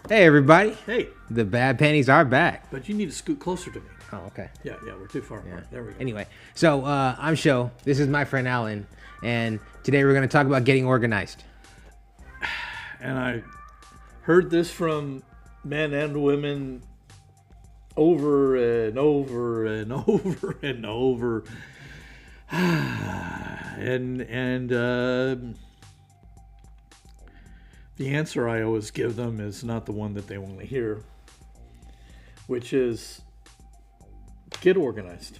Hey, everybody. Hey, The Bad Panties are back. but you need to scoot closer to me. Oh, okay. Yeah, we're too far apart. There we go. Anyway, so I'm Sho. This is my friend Alan. And today we're going to talk about getting organized. And I heard this from men and women over and over and over and over. And the answer I always give them is not the one that they want to hear, which is get organized.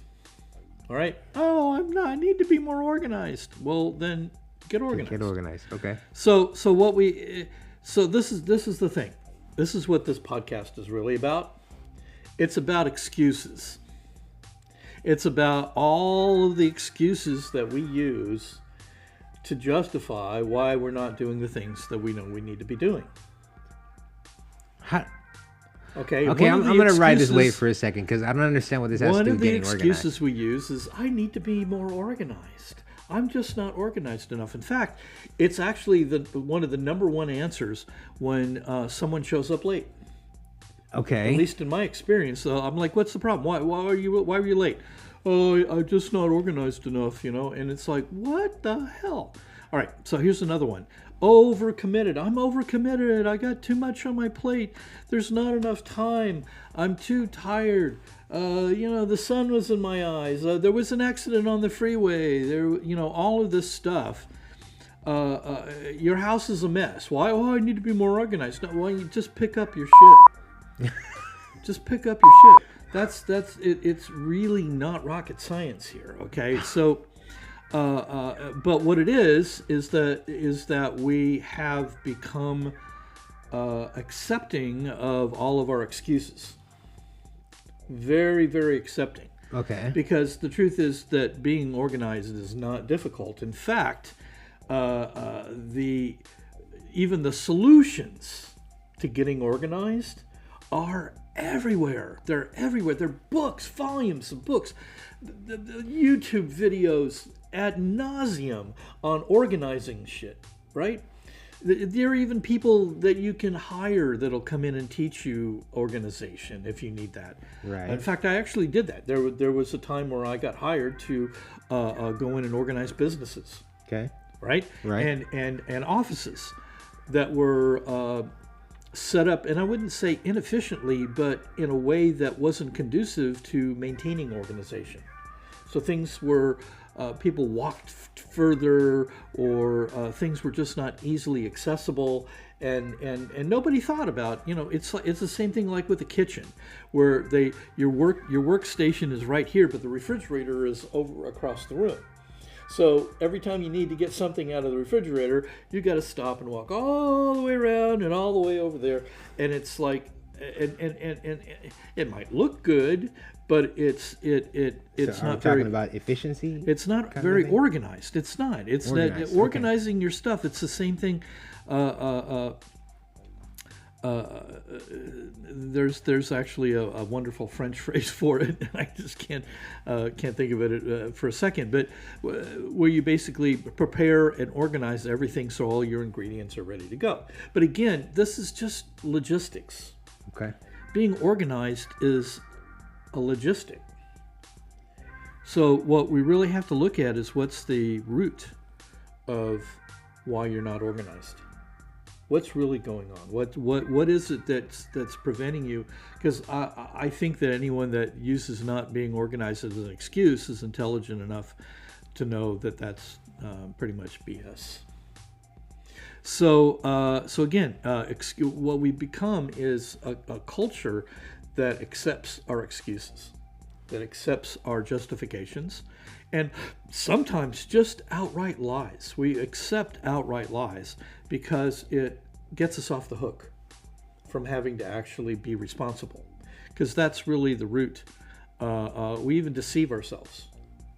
All right. Oh, I need to be more organized. Well, then get organized. Get organized. Okay. So this is the thing. This is what this podcast is really about. It's about excuses. It's about all of the excuses that we use to justify why we're not doing the things that we know we need to be doing. Okay. Okay, I'm going to ride this wave for a second because I don't understand what this has to do with getting organized. One of the excuses we use is, I need to be more organized. I'm just not organized enough. In fact, it's actually one of the number one answers when someone shows up late. Okay. At least in my experience, I'm like, "What's the problem? Why were you late?" "Oh, I'm just not organized enough, And it's like, what the hell? All right, so here's another one. Overcommitted. I'm overcommitted. I got too much on my plate. There's not enough time. I'm too tired. The sun was in my eyes. There was an accident on the freeway. All of this stuff. Your house is a mess. Why? Oh, I need to be more organized. No, why don't you just pick up your shit? Just pick up your shit. That's it. It's really not rocket science here. Okay, so. But what it is that we have become accepting of all of our excuses. Very, very accepting. Okay. Because the truth is that being organized is not difficult. In fact, even the solutions to getting organized are everywhere. They're everywhere. They're books, volumes of books, the YouTube videos ad nauseum on organizing shit, right? There are even people that you can hire that'll come in and teach you organization if you need that. Right. In fact, I actually did that. There was a time where I got hired to go in and organize businesses. Okay. Right. Right. And offices that were set up, and I wouldn't say inefficiently, but in a way that wasn't conducive to maintaining organization. So things were, people walked further, or things were just not easily accessible, and nobody thought about, it's the same thing like with the kitchen, where your workstation is right here, but the refrigerator is over across the room. So every time you need to get something out of the refrigerator, you got to stop and walk all the way around and all the way over there. And it's like, and it might look good, but it's So not talking very about efficiency. It's not very organized. It's not. It's Organized, not organizing your stuff. It's the same thing. There's actually a wonderful French phrase for it, and I just can't think of it for a second. But where you basically prepare and organize everything so all your ingredients are ready to go. But again, this is just logistics. Okay. Being organized is a logistic. So what we really have to look at is what's the root of why you're not organized. What's really going on? What is it that's preventing you? Because I think that anyone that uses not being organized as an excuse is intelligent enough to know that that's pretty much BS. So again, what we become is a culture that accepts our excuses, that accepts our justifications, and sometimes just outright lies. We accept outright lies because it gets us off the hook from having to actually be responsible, because that's really the root. We even deceive ourselves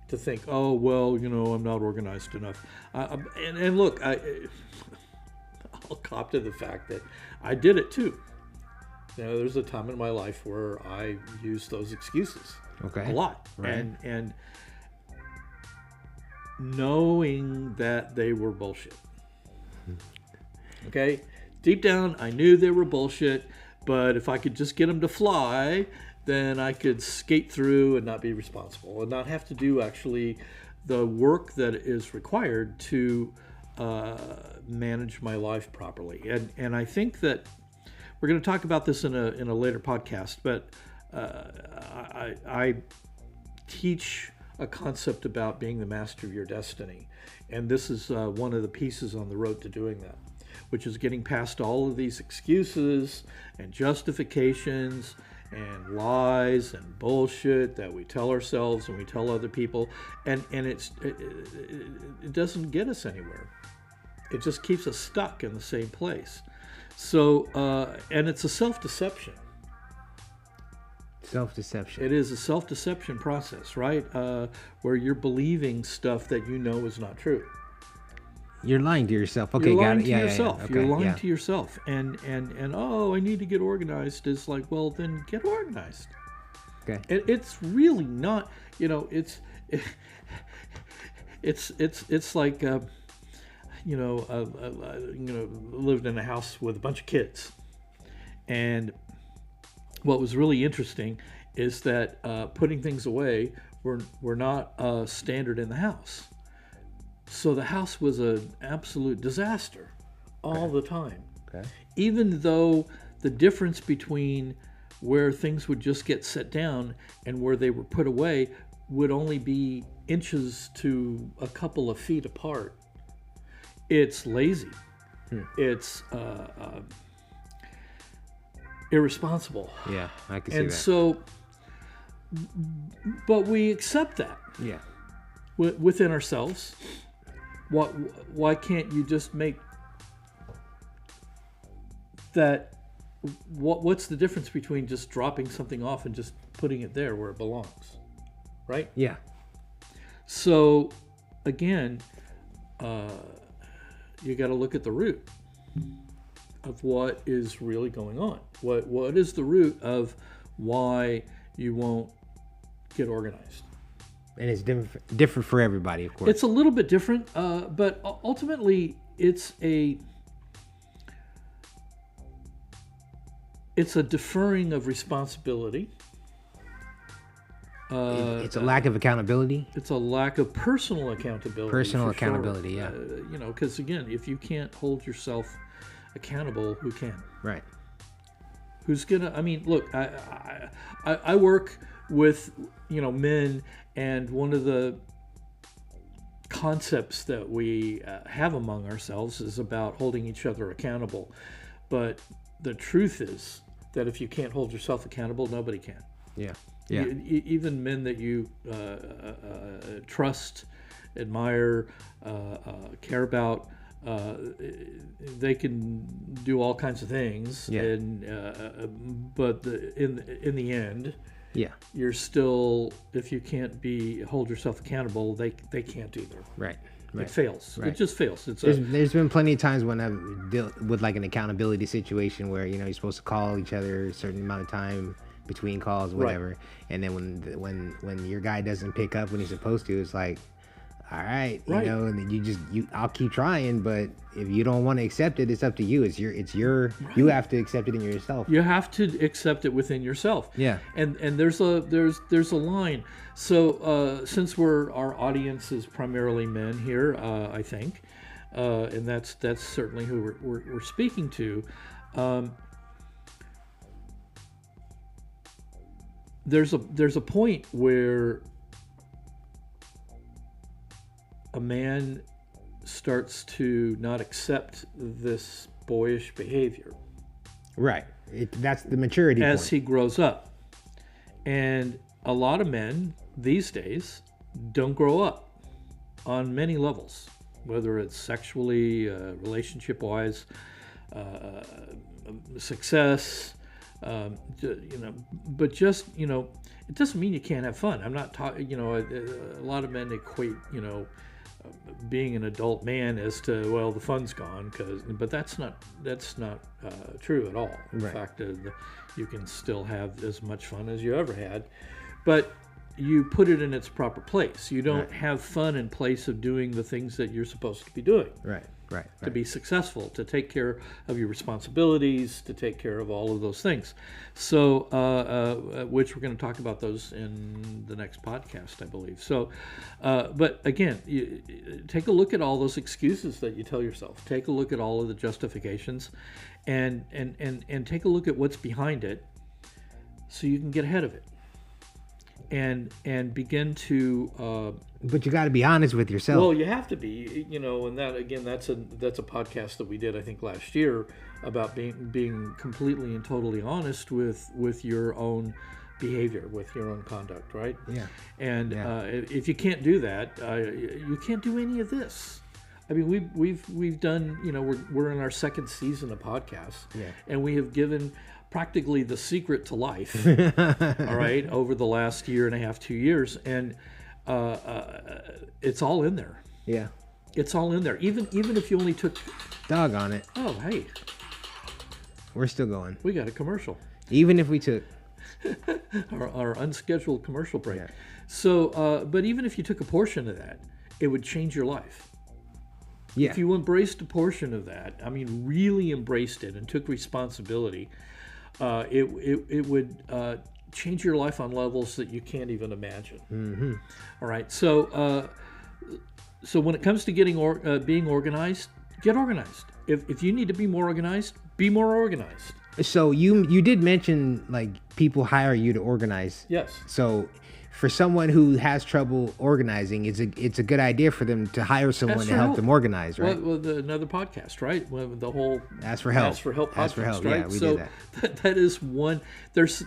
to think, oh, well, I'm not organized enough. And look, I'll cop to the fact that I did it too. There's a time in my life where I used those excuses a lot. Right. And knowing that they were bullshit. Okay? Deep down, I knew they were bullshit, but if I could just get them to fly, then I could skate through and not be responsible and not have to do actually the work that is required to manage my life properly. And I think that we're going to talk about this in a later podcast, but I teach a concept about being the master of your destiny. And this is one of the pieces on the road to doing that, which is getting past all of these excuses and justifications and lies and bullshit that we tell ourselves and we tell other people. And it doesn't get us anywhere. It just keeps us stuck in the same place. So, and it's a self-deception. Self-deception. It is a self-deception process, right? Where you're believing stuff that you know is not true. You're lying to yourself. Okay, You're got lying it. to Yeah, yourself. yeah, yeah. You're Okay, lying yeah. to yourself. And oh, I need to get organized is like, well, then get organized. Okay. It's really not, it's like, lived in a house with a bunch of kids. And what was really interesting is that putting things away were not standard in the house. So the house was an absolute disaster all the time. Okay. Even though the difference between where things would just get set down and where they were put away would only be inches to a couple of feet apart. It's lazy. It's irresponsible. Yeah, I can see And that. so, but we accept that Yeah. within ourselves. Why can't you just make that? What's the difference between just dropping something off and just putting it there where it belongs, right? Yeah. So, again, you got to look at the root of what is really going on. What is the root of why you won't get organized? And it's different for everybody, of course. It's a little bit different, but ultimately it's a deferring of responsibility. It's a lack of accountability. It's a lack of personal accountability. Personal for sure. accountability, yeah. Because again, if you can't hold yourself accountable, who can? Right. Who's gonna? I mean, look, I work with men, and one of the concepts that we have among ourselves is about holding each other accountable. But the truth is that if you can't hold yourself accountable, nobody can. Yeah. Yeah. Even men that you trust, admire, care about, they can do all kinds of things. Yeah. And but in the end, Yeah. you're still, if you can't hold yourself accountable, they can't either. Right. It Right. fails. Right. It just fails. It's There's been plenty of times when I've dealt with like an accountability situation where you're supposed to call each other a certain amount of time between calls, whatever, and then when your guy doesn't pick up when he's supposed to, it's like, all right, Right. and then I'll keep trying, but if you don't want to accept it, it's up to you. It's your you have to accept it in yourself. You have to accept it within yourself. Yeah. And there's a line. So since our audience is primarily men here, I think, and that's certainly who we're speaking to. There's a point where a man starts to not accept this boyish behavior. Right. That's the maturity As point. he grows up. And a lot of men these days don't grow up on many levels, whether it's sexually, relationship-wise, success, but just, it doesn't mean you can't have fun. I'm not talking, a lot of men equate, being an adult man as to, well, the fun's gone, but that's not true at all. In Right. fact, you can still have as much fun as you ever had, but you put it in its proper place. You don't Right. have fun in place of doing the things that you're supposed to be doing. Right. Right. To be successful, to take care of your responsibilities, to take care of all of those things. So, which we're going to talk about those in the next podcast, I believe. So, but again, take a look at all those excuses that you tell yourself. Take a look at all of the justifications, and take a look at what's behind it, so you can get ahead of it, and begin to. But you got to be honest with yourself. Well, you have to be, and that again, that's a podcast that we did, I think, last year about being completely and totally honest with your own behavior, with your own conduct, right? Yeah. And if you can't do that, you can't do any of this. I mean, we've done, we're in our second season of podcasts, and we have given practically the secret to life, all right, over the last year and a half, 2 years, and it's all in there. Yeah. It's all in there. Even if you only took... Doggone it. Oh, hey. We're still going. We got a commercial. Even if we took... our unscheduled commercial break. Yeah. So, but even if you took a portion of that, it would change your life. Yeah. If you embraced a portion of that, I mean, really embraced it and took responsibility, it would change your life on levels that you can't even imagine. Mm-hmm. All right. So, so when it comes to being organized, get organized. If you need to be more organized, be more organized. So you did mention like people hire you to organize. Yes. So for someone who has trouble organizing, it's a good idea for them to hire someone to help them organize, right? Well, another podcast, right? Well, the whole Ask for Help. Ask for Help podcast, Ask for Help. right? Yeah, we so did that. That is one. There's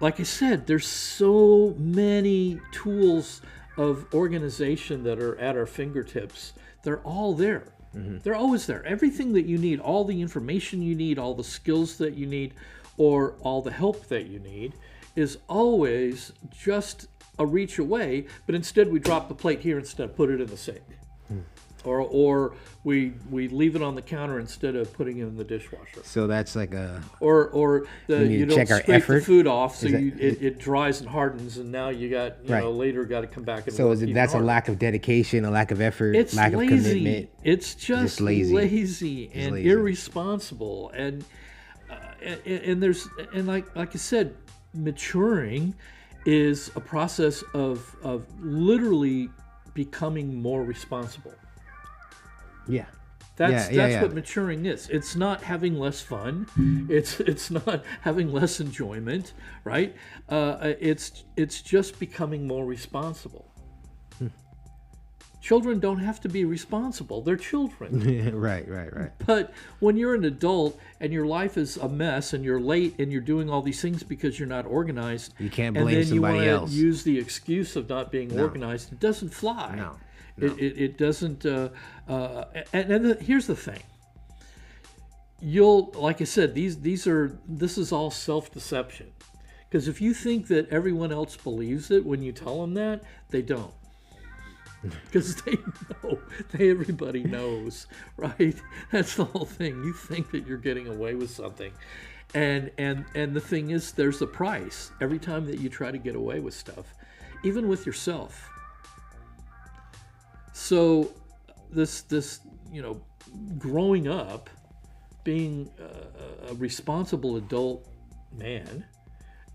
like I said, there's so many tools of organization that are at our fingertips. They're all there. Mm-hmm. They're always there. Everything that you need, all the information you need, all the skills that you need, or all the help that you need is always just a reach away, but instead we drop the plate here instead of put it in the sink. Or we leave it on the counter instead of putting it in the dishwasher. So that's like a... Or you don't scrape the food off, so it dries and hardens, and now you got, later got to come back and so that's a lack of dedication, a lack of effort, lack of commitment. It's just lazy and irresponsible. And there's, and like I said, maturing is a process of literally becoming more responsible. Yeah. That's what maturing is. It's not having less fun. It's not having less enjoyment, right? It's just becoming more responsible. Children don't have to be responsible. They're children. Right. But when you're an adult and your life is a mess and you're late and you're doing all these things because you're not organized, you can't blame somebody else. And then you want to use the excuse of not being organized. It doesn't fly. No. It doesn't. Here's the thing. Like I said, this is all self-deception. Because if you think that everyone else believes it when you tell them that, they don't. Because they know, everybody knows, right? That's the whole thing. You think that you're getting away with something, and the thing is, there's a price every time that you try to get away with stuff, even with yourself. So, this growing up, being a responsible adult man,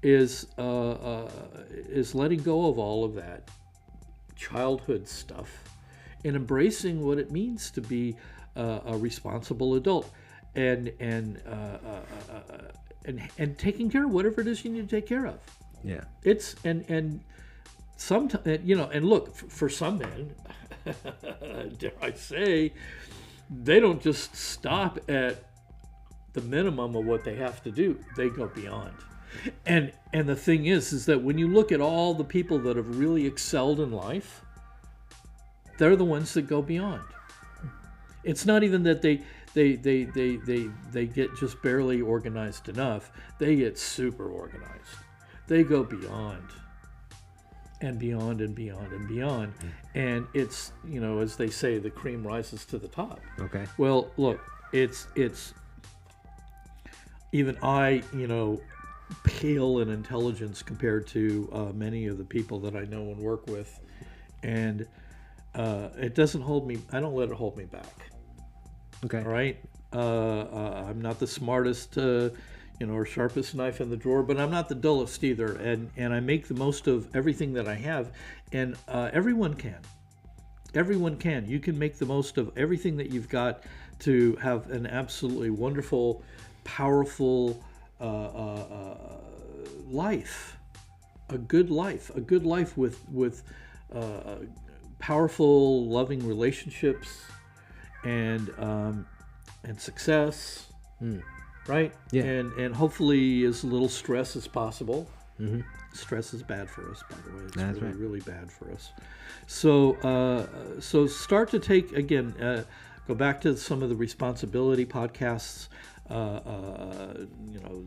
is letting go of all of that childhood stuff and embracing what it means to be a responsible adult and taking care of whatever it is you need to take care of. Yeah. It's and sometimes and look, for some men, dare I say, they don't just stop at the minimum of what they have to do. They go beyond. And the thing is that when you look at all the people that have really excelled in life, they're the ones that go beyond. It's not even that they get just barely organized enough. They get super organized. They go beyond and beyond and beyond and beyond. And it's, as they say, the cream rises to the top. Okay. Well, look, it's even I, pale in intelligence compared to many of the people that I know and work with, and it doesn't hold me. I don't let it hold me back. Okay. All right. I'm not the smartest, or sharpest knife in the drawer, but I'm not the dullest either. And I make the most of everything that I have, and everyone can. Everyone can. You can make the most of everything that you've got to have an absolutely wonderful, powerful life, a good life with powerful, loving relationships and success, right? Yeah. And hopefully as little stress as possible. Mm-hmm. Stress is bad for us, by the way. It's That's really, right. really bad for us. So, so start to take again. Go back to some of the responsibility podcasts.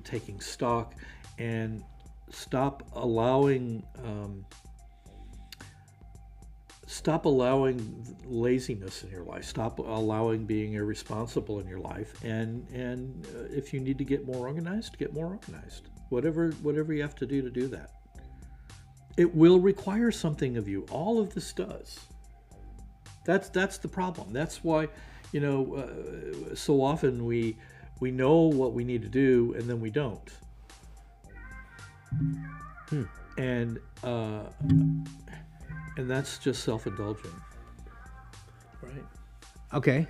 Taking stock, and stop allowing laziness in your life. Stop allowing being irresponsible in your life. And if you need to get more organized, get more organized. Whatever you have to do that. It will require something of you. All of this does. That's the problem. That's why, so often we know what we need to do and then we don't. And that's just self-indulgent, right? Okay.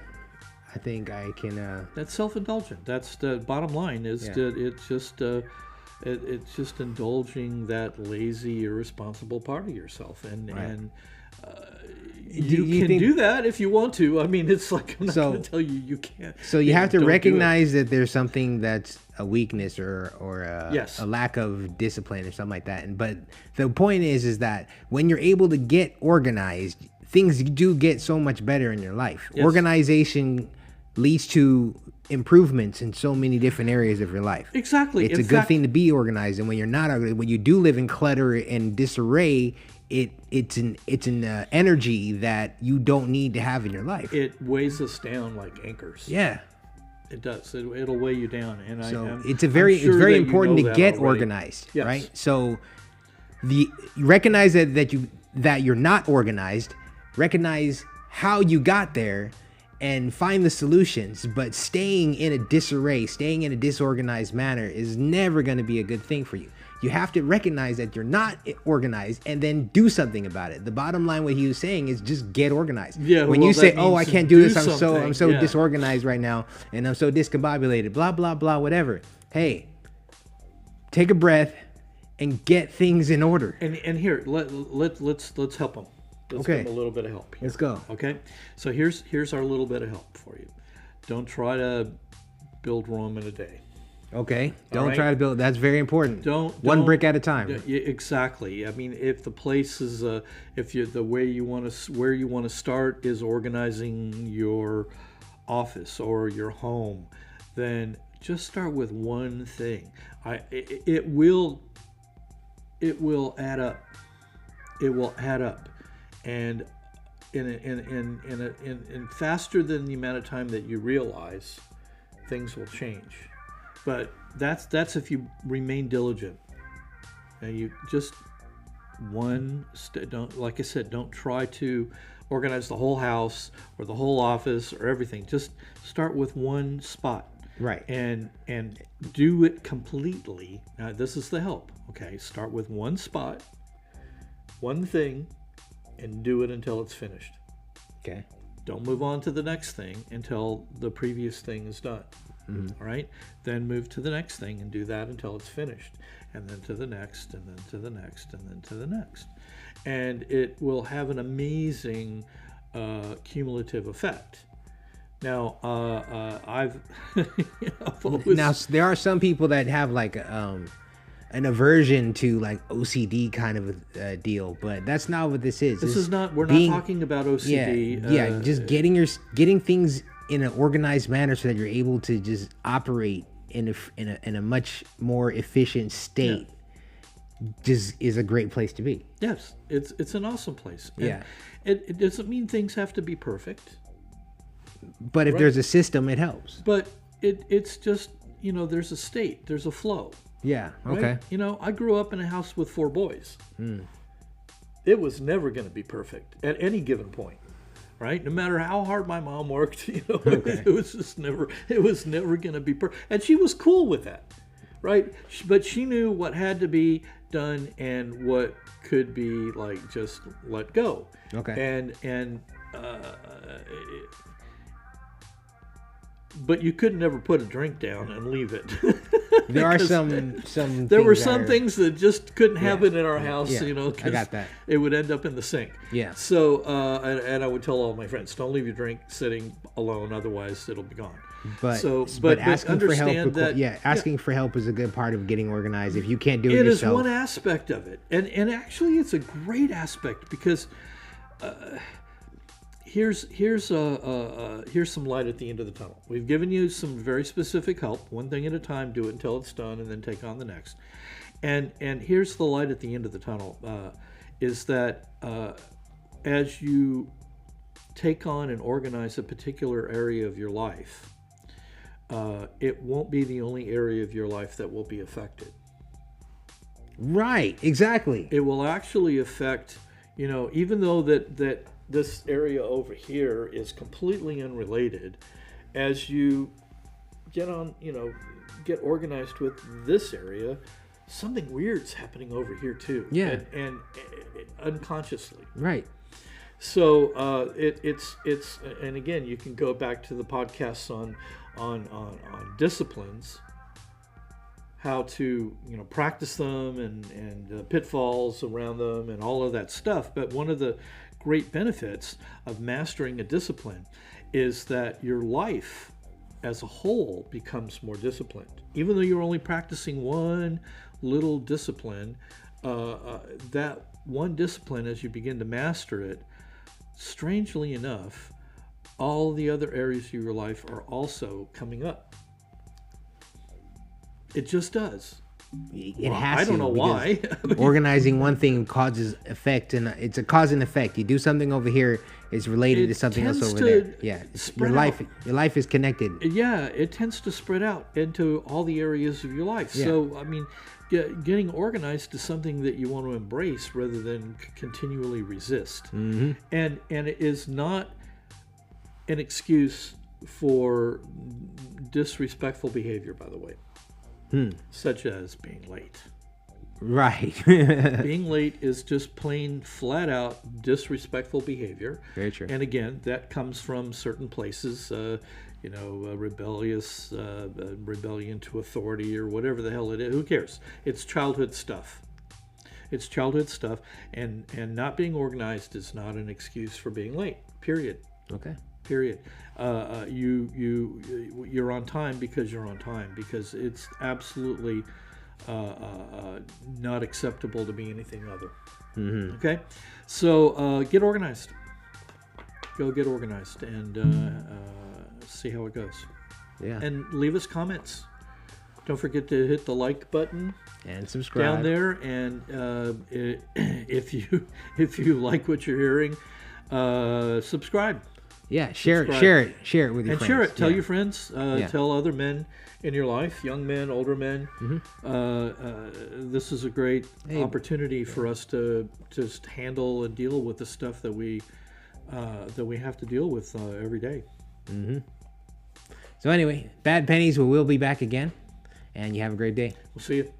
I think I can. That's self-indulgent. That's the bottom line. Is that it's just indulging that lazy, irresponsible part of yourself, and you can do that if you want to. I mean, it's like I'm not going to tell you you can't. So you have to recognize that there's something that's a weakness or a lack of discipline or something like that. But the point is that when you're able to get organized, things do get so much better in your life. Yes. Organization leads to improvements in so many different areas of your life. Exactly. It's a good thing to be organized, and when you're not, when you do live in clutter and disarray, it's an energy that you don't need to have in your life. It weighs us down like anchers. Yeah, it does. It'll weigh you down, and it's very important to get organized, yes. Right? So you recognize that you're not organized. Recognize how you got there, and find the solutions. But staying in a disarray, staying in a disorganized manner is never going to be a good thing for you. You have to recognize that you're not organized and then do something about it. The bottom line, what he was saying, is just get organized. Yeah, when you say, "Oh, I can't do this. I'm so disorganized right now, and I'm so discombobulated," blah blah blah, whatever. Hey, take a breath and get things in order. And here, let's help them. Let's give them a little bit of help here. Let's go. Okay, so here's our little bit of help for you. Don't try to build Rome in a day. Okay. Don't try to build. That's very important. One brick at a time. Exactly. I mean, if the place is, where you want to start is organizing your office or your home, then just start with one thing. It will add up. It will add up, and in faster than the amount of time that you realize, things will change. But that's if you remain diligent. And you just don't, like I said, don't try to organize the whole house or the whole office or everything. Just start with one spot. Right. And do it completely. Now this is the help. Okay, start with one spot, one thing, and do it until it's finished. Okay. Don't move on to the next thing until the previous thing is done. Mm-hmm. All right, then move to the next thing and do that until it's finished, and then to the next, and then to the next, and then to the next, and it will have an amazing cumulative effect. Now, I've always... Now there are some people that have like an aversion to like OCD kind of a deal, but that's not what this is. This is not. We're not talking about OCD. Yeah, just getting things in an organized manner so that you're able to just operate in a much more efficient state. Just is a great place to be. Yes, it's an awesome place. And yeah, it doesn't mean things have to be perfect. But if there's a system, it helps. But it's just, there's a state, there's a flow. Yeah. Okay. Right? I grew up in a house with 4 boys. It was never going to be perfect at any given point. right? No matter how hard my mom worked, Okay. it was never going to be perfect. And she was cool with that, right? But she knew what had to be done and what could be like just let go. Okay. But you could never put a drink down and leave it. There are Because some. there were things that some are- things that just couldn't Yeah. happen in our house, Yeah. I 'cause got that. it would end up in the sink. Yeah. So, and I would tell all my friends, don't leave your drink sitting alone, otherwise it'll be gone. But So, but but asking for help. understand that Asking for help is a good part of getting organized. If you can't do it, it is yourself, one aspect of it, and actually it's a great aspect because here's some light at the end of the tunnel. We've given you some very specific help, one thing at a time. Do it until it's done, and then take on the next. And here's the light at the end of the tunnel: is that as you take on and organize a particular area of your life, it won't be the only area of your life that will be affected. right? Exactly. It will actually affect, even though that this area over here is completely unrelated, as you get on, get organized with this area, something weird's happening over here too. Yeah. And unconsciously. Right. So it's and again, you can go back to the podcasts on disciplines, how to practice them and pitfalls around them and all of that stuff. But one of the great benefits of mastering a discipline is that your life as a whole becomes more disciplined. Even though you're only practicing one little discipline, that one discipline, as you begin to master it, strangely enough, all the other areas of your life are also coming up. It just does. It has I don't to, know because why. organizing one thing causes effect, and it's a cause and effect. You do something over here, it's related It to something else tends over to there. Yeah, your spread life, out. your life is connected. Yeah, it tends to spread out into all the areas of your life. Yeah. So, I mean, getting organized is something that you want to embrace rather than continually resist. Mm-hmm. And it is not an excuse for disrespectful behavior, by the way, such as being late. Right. Being late is just plain, flat out disrespectful behavior. Very true. And again, that comes from certain places, rebellious, rebellion to authority or whatever the hell it is. Who cares? It's childhood stuff. It's childhood stuff, and not being organized is not an excuse for being late. Period. Okay. Period. You're on time because you're on time, because it's absolutely not acceptable to be anything other. Mm-hmm. Okay, so get organized. Go get organized and see how it goes. Yeah. And leave us comments. Don't forget to hit the like button And subscribe. down there. And if you like what you're hearing, subscribe. Yeah. Share subscribe. it with your And friends. share it. Tell Yeah. your friends. Tell other men in your life, young men, older men. This is a great opportunity for us to just handle and deal with the stuff that we have to deal with every day. So anyway, Bad Pennies, we'll be back again, and you have a great day. We'll see you.